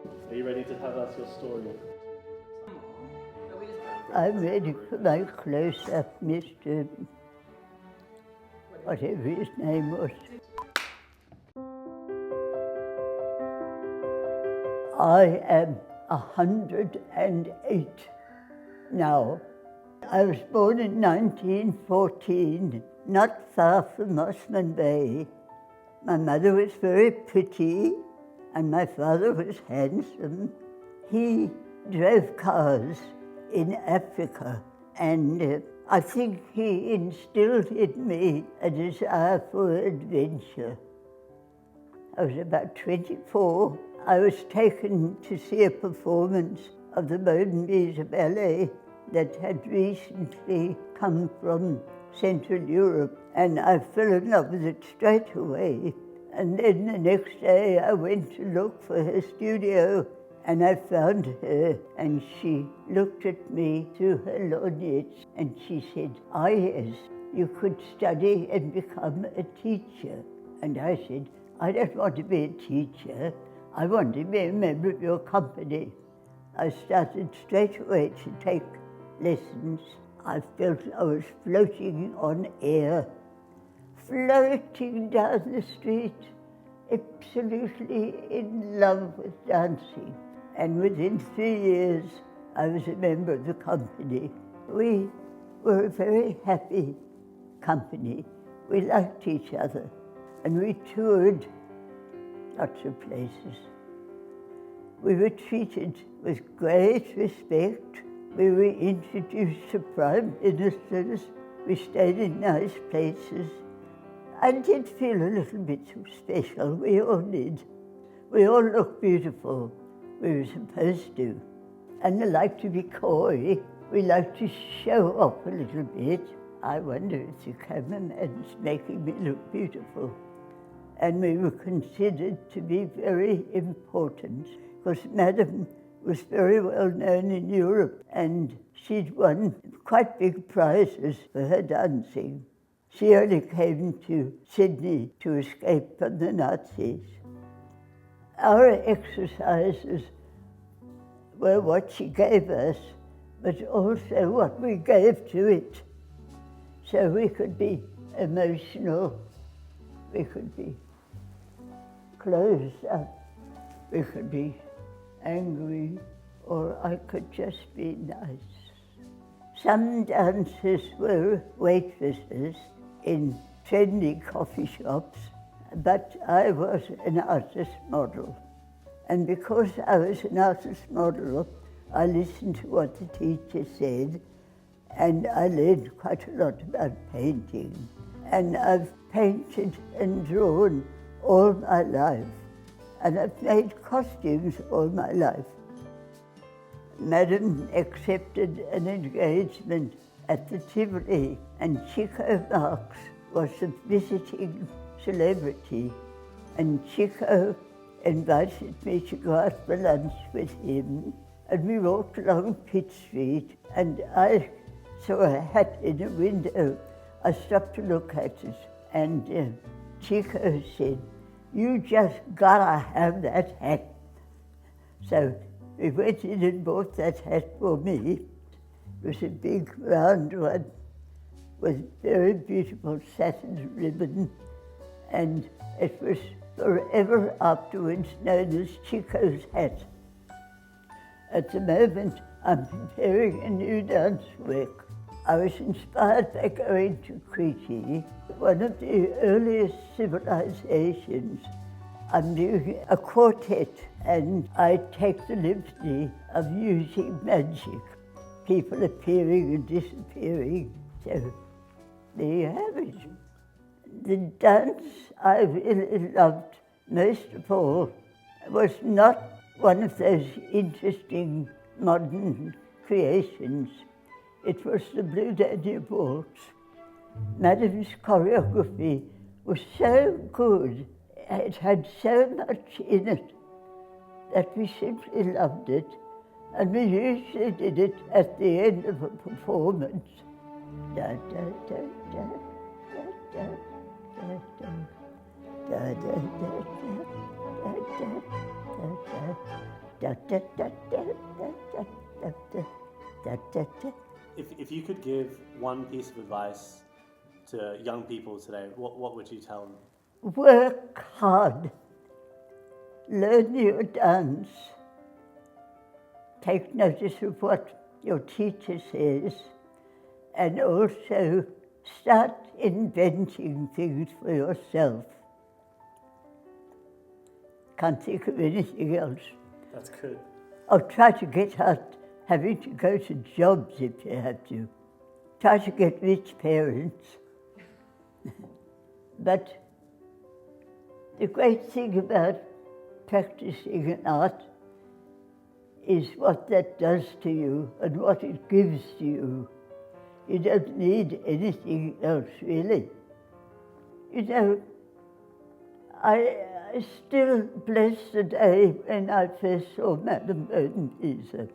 Are you ready to tell us your story? I'm ready for my close-up, Mr. whatever his name was. I am 108 now. I was born in 1914, not far from Mossman Bay. My mother was very pretty and my father was handsome. He drove cars in Africa, and I think he instilled in me a desire for adventure. I was about 24. I was taken to see a performance of the Modenese ballet that had recently come from Central Europe, and I fell in love with it straight away. And then the next day I went to look for her studio, and I found her, and she looked at me through her lorgnettes and she said, "Ah yes, you could study and become a teacher." And I said, "I don't want to be a teacher, I want to be a member of your company." I started straight away to take lessons. I felt I was floating on air, floating down the street, absolutely in love with dancing. And within 3 years, I was a member of the company. We were a very happy company. We liked each other, and we toured lots of places. We were treated with great respect. We were introduced to prime ministers. We stayed in nice places. I did feel a little bit too special, we all did. We all looked beautiful, we were supposed to. And I like to be coy, we like to show off a little bit. I wonder if the cameraman's making me look beautiful. And we were considered to be very important, because Madam was very well known in Europe, and she'd won quite big prizes for her dancing. She only came to Sydney to escape from the Nazis. Our exercises were what she gave us, but also what we gave to it. So we could be emotional, we could be closed up, we could be angry, or I could just be nice. Some dancers were waitresses in trendy coffee shops, but I was an artist model. And because I was an artist model, I listened to what the teacher said, and I learned quite a lot about painting. And I've painted and drawn all my life, and I've made costumes all my life. Madam accepted an engagement at the Tivoli, and Chico Marx was a visiting celebrity, and Chico invited me to go out for lunch with him, and we walked along Pitt Street, and I saw a hat in a window. I stopped to look at it, and Chico said, "You just gotta have that hat." So we went in and bought that hat for me. It was a big round one with very beautiful satin ribbon, and it was forever afterwards known as Chico's hat. At the moment, I'm preparing a new dance work. I was inspired by going to Crete, one of the earliest civilizations. I'm doing a quartet, and I take the liberty of using magic, people appearing and disappearing. So there you have it. The dance I really loved most of all was not one of those interesting modern creations. It was the Blue Danube Waltz. Madam's choreography was so good. It had so much in it that we simply loved it, and we usually did it at the end of a performance. Da, da, da, da, da, da, da, da, da, da, da, da, da, da, da, da, da, da, da, da, da, da, da, da, da. If you could give one piece of advice to young people today, what would you tell them? Work hard, learn your dance, take notice of what your teacher says, and also start inventing things for yourself. Can't think of anything else. That's good. Or try to get out, having to go to jobs if you have to. Try to get rich parents. But the great thing about practicing an art is what that does to you and what it gives to you. You don't need anything else, really. You know, I still bless the day when I first saw Madame Bowden-Beezer.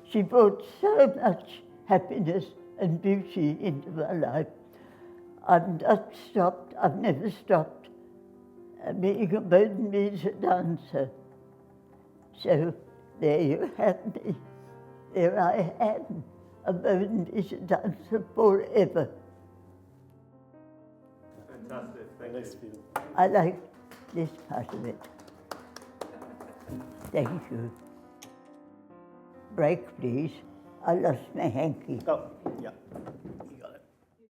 She brought so much happiness and beauty into my life. I've not stopped, I've never stopped being a Bowden-Beezer dancer. So there you have me. There I am, a Bowden-Beezer dancer forever. Fantastic. Thank you. I like this part of it. Thank you. Break, please. I lost my hanky. Oh, yeah.